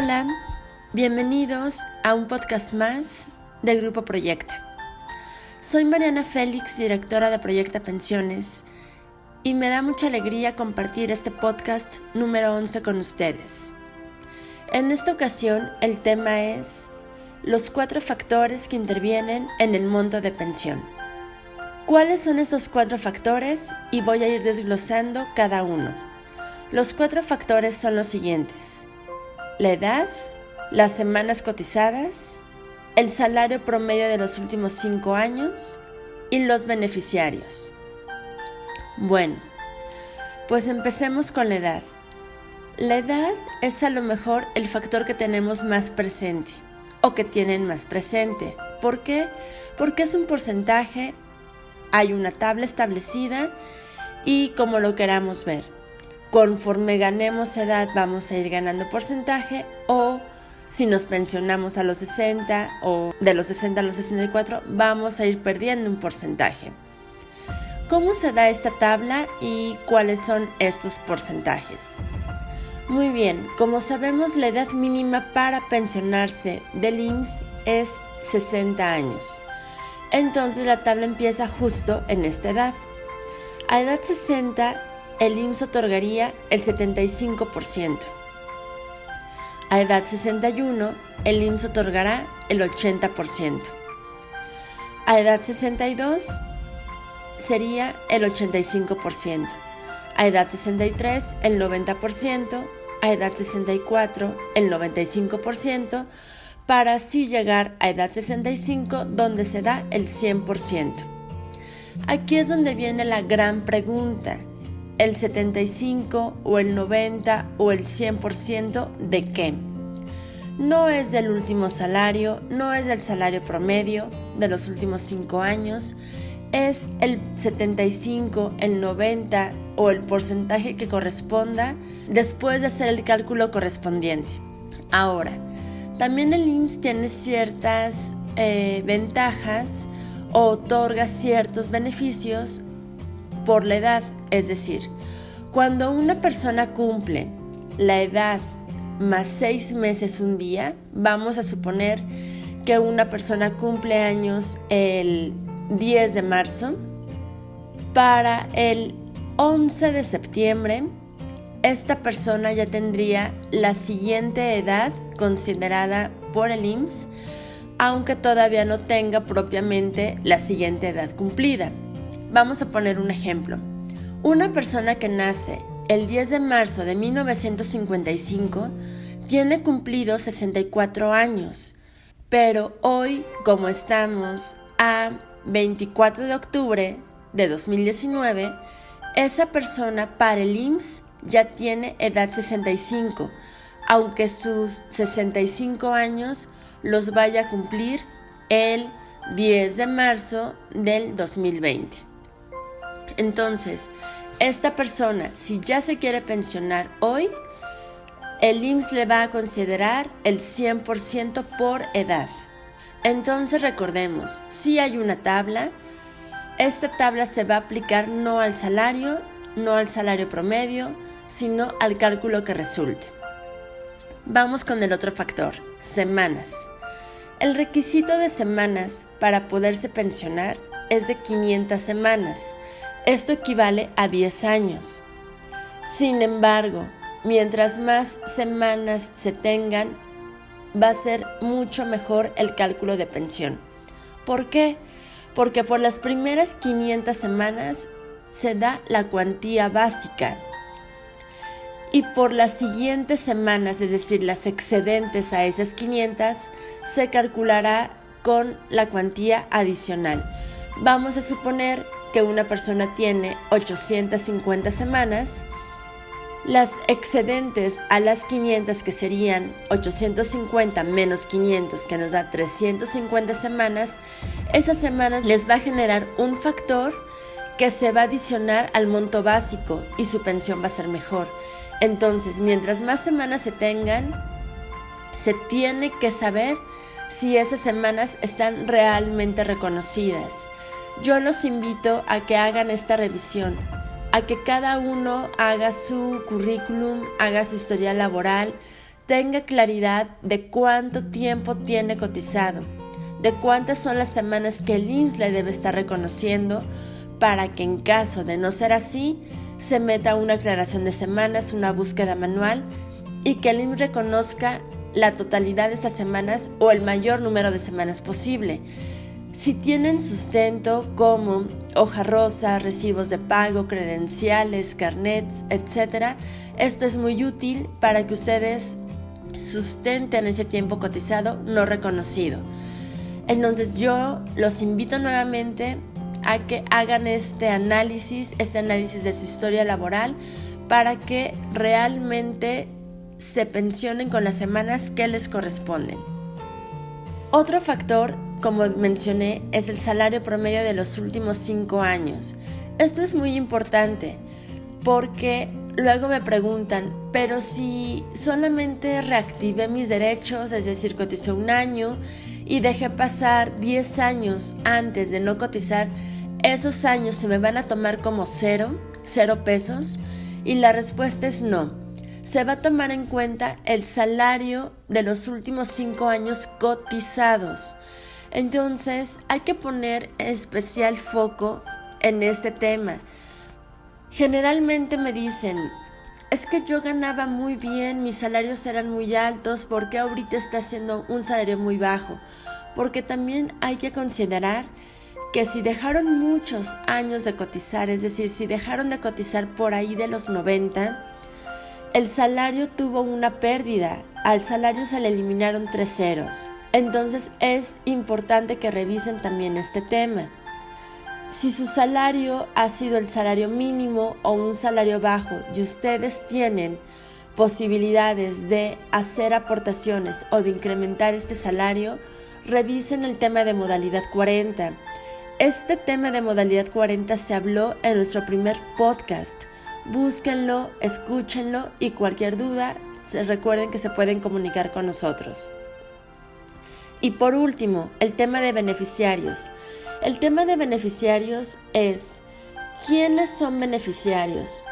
Hola, bienvenidos a un podcast más de Grupo Proyecta. Soy Mariana Félix, directora de Proyecta Pensiones, y me da mucha alegría compartir este podcast número 11 con ustedes. En esta ocasión el tema es los 4 factores que intervienen en el monto de pensión. ¿Cuáles son esos 4 factores? Y voy a ir desglosando cada uno. Los 4 factores son los siguientes: la edad, las semanas cotizadas, el salario promedio de los últimos 5 años y los beneficiarios. Bueno, pues empecemos con la edad. La edad es a lo mejor el factor que tenemos más presente o que tienen más presente. ¿Por qué? Porque es un porcentaje, hay una tabla establecida y como lo queramos ver. Conforme ganemos edad vamos a ir ganando porcentaje, o si nos pensionamos a los 60 o de los 60 a los 64 vamos a ir perdiendo un porcentaje. ¿Cómo se da esta tabla y cuáles son estos porcentajes? Muy bien, como sabemos, la edad mínima para pensionarse del IMSS es 60 años. Entonces la tabla empieza justo en esta edad. A edad 60 el IMSS otorgaría el 75%. A edad 61, el IMSS otorgará el 80%. A edad 62, sería el 85%. A edad 63, el 90%. A edad 64, el 95%, para así llegar a edad 65, donde se da el 100%. Aquí es donde viene la gran pregunta: ¿el 75 o el 90 o el 100% de qué? No es del último salario, no es del salario promedio de los últimos 5 años, es el 75, el 90 o el porcentaje que corresponda después de hacer el cálculo correspondiente. Ahora, también el IMSS tiene ciertas ventajas o otorga ciertos beneficios por la edad. Es decir, cuando una persona cumple la edad más 6 meses un día, vamos a suponer que una persona cumple años el 10 de marzo, para el 11 de septiembre, esta persona ya tendría la siguiente edad considerada por el IMSS, aunque todavía no tenga propiamente la siguiente edad cumplida. Vamos a poner un ejemplo. Una persona que nace el 10 de marzo de 1955 tiene cumplidos 64 años, pero hoy, como estamos a 24 de octubre de 2019, esa persona para el IMSS ya tiene edad 65, aunque sus 65 años los vaya a cumplir el 10 de marzo del 2020. Entonces, esta persona, si ya se quiere pensionar hoy, el IMSS le va a considerar el 100% por edad. Entonces recordemos, si hay una tabla, esta tabla se va a aplicar no al salario promedio, sino al cálculo que resulte. Vamos con el otro factor, semanas. El requisito de semanas para poderse pensionar es de 500 semanas. Esto equivale a 10 años. Sin embargo, mientras más semanas se tengan, va a ser mucho mejor el cálculo de pensión. ¿Por qué? Porque por las primeras 500 semanas se da la cuantía básica. Y por las siguientes semanas, es decir, las excedentes a esas 500, se calculará con la cuantía adicional. Vamos a suponer que una persona tiene 850 semanas. Las excedentes a las 500, que serían 850 menos 500, que nos da 350 semanas, esas semanas les va a generar un factor que se va a adicionar al monto básico y su pensión va a ser mejor. Entonces, mientras más semanas se tengan, se tiene que saber si esas semanas están realmente reconocidas. Yo los invito a que hagan esta revisión, a que cada uno haga su currículum, haga su historial laboral, tenga claridad de cuánto tiempo tiene cotizado, de cuántas son las semanas que el IMSS le debe estar reconociendo, para que en caso de no ser así, se meta una aclaración de semanas, una búsqueda manual y que el IMSS reconozca la totalidad de estas semanas o el mayor número de semanas posible. Si tienen sustento como hoja rosa, recibos de pago, credenciales, carnets, etc., esto es muy útil para que ustedes sustenten ese tiempo cotizado no reconocido. Entonces yo los invito nuevamente a que hagan este análisis de su historia laboral para que realmente se pensionen con las semanas que les corresponden. Otro factor, como mencioné, es el salario promedio de los últimos 5 años. Esto es muy importante porque luego me preguntan, pero si solamente reactivé mis derechos, es decir, coticé un año y dejé pasar 10 años antes de no cotizar, ¿esos años se me van a tomar como cero pesos? Y la respuesta es no. Se va a tomar en cuenta el salario de los últimos 5 años cotizados. Entonces hay que poner especial foco en este tema. Generalmente me dicen, es que yo ganaba muy bien, mis salarios eran muy altos, ¿por qué ahorita está siendo un salario muy bajo? Porque también hay que considerar que si dejaron muchos años de cotizar, es decir, si dejaron de cotizar por ahí de los 90, el salario tuvo una pérdida, al salario se le eliminaron 3 ceros. Entonces es importante que revisen también este tema. Si su salario ha sido el salario mínimo o un salario bajo y ustedes tienen posibilidades de hacer aportaciones o de incrementar este salario, revisen el tema de modalidad 40. Este tema de modalidad 40 se habló en nuestro primer podcast. Búsquenlo, escúchenlo y cualquier duda, recuerden que se pueden comunicar con nosotros. Y por último, el tema de beneficiarios. El tema de beneficiarios es, ¿quiénes son beneficiarios?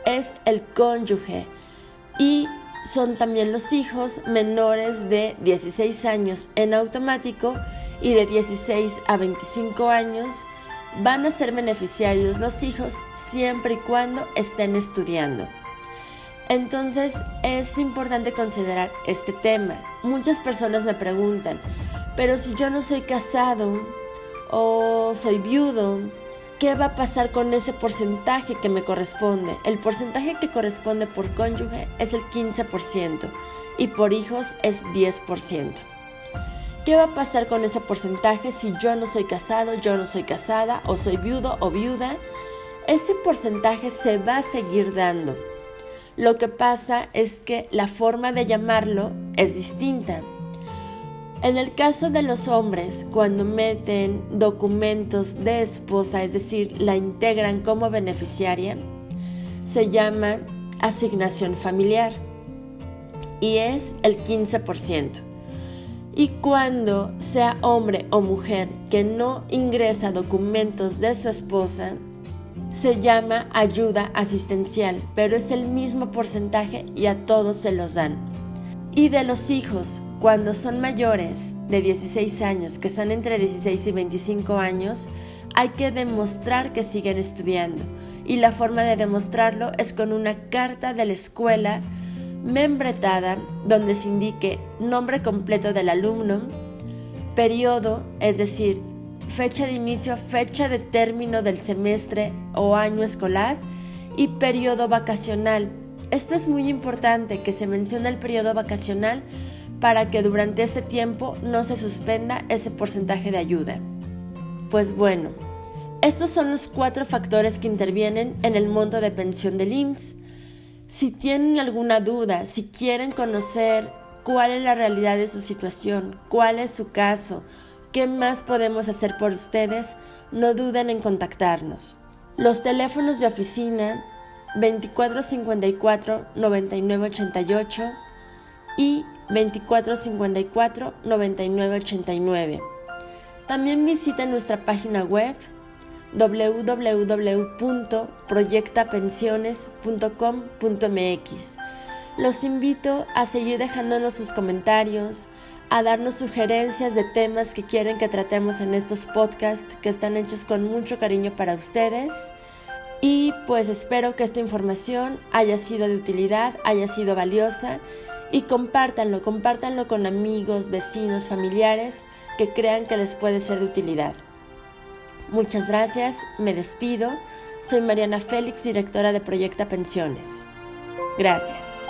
Es el cónyuge y son también los hijos menores de 16 años en automático y de 16 a 25 años. Van a ser beneficiarios los hijos siempre y cuando estén estudiando. Entonces es importante considerar este tema. Muchas personas me preguntan, pero si yo no soy casado o soy viudo, ¿qué va a pasar con ese porcentaje que me corresponde? El porcentaje que corresponde por cónyuge es el 15% y por hijos es 10%. ¿Qué va a pasar con ese porcentaje si yo no soy casado, yo no soy casada, o soy viudo o viuda? Ese porcentaje se va a seguir dando. Lo que pasa es que la forma de llamarlo es distinta. En el caso de los hombres, cuando meten documentos de esposa, es decir, la integran como beneficiaria, se llama asignación familiar y es el 15%. Y cuando sea hombre o mujer que no ingresa documentos de su esposa, se llama ayuda asistencial, pero es el mismo porcentaje y a todos se los dan. Y de los hijos, cuando son mayores de 16 años, que están entre 16 y 25 años, hay que demostrar que siguen estudiando. Y la forma de demostrarlo es con una carta de la escuela membretada donde se indique nombre completo del alumno, periodo, es decir, fecha de inicio, fecha de término del semestre o año escolar y periodo vacacional. Esto es muy importante que se mencione el periodo vacacional para que durante este tiempo no se suspenda ese porcentaje de ayuda. Pues bueno, estos son los 4 factores que intervienen en el monto de pensión del IMSS. Si tienen alguna duda, si quieren conocer cuál es la realidad de su situación, cuál es su caso, qué más podemos hacer por ustedes, no duden en contactarnos. Los teléfonos de oficina 2454-9988 y 2454-9989. También visiten nuestra página web www.proyectapensiones.com.mx. Los invito a seguir dejándonos sus comentarios, a darnos sugerencias de temas que quieren que tratemos en estos podcasts que están hechos con mucho cariño para ustedes. Y pues espero que esta información haya sido de utilidad, haya sido valiosa y compártanlo con amigos, vecinos, familiares que crean que les puede ser de utilidad. Muchas gracias, me despido. Soy Mariana Félix, directora de Proyecta Pensiones. Gracias.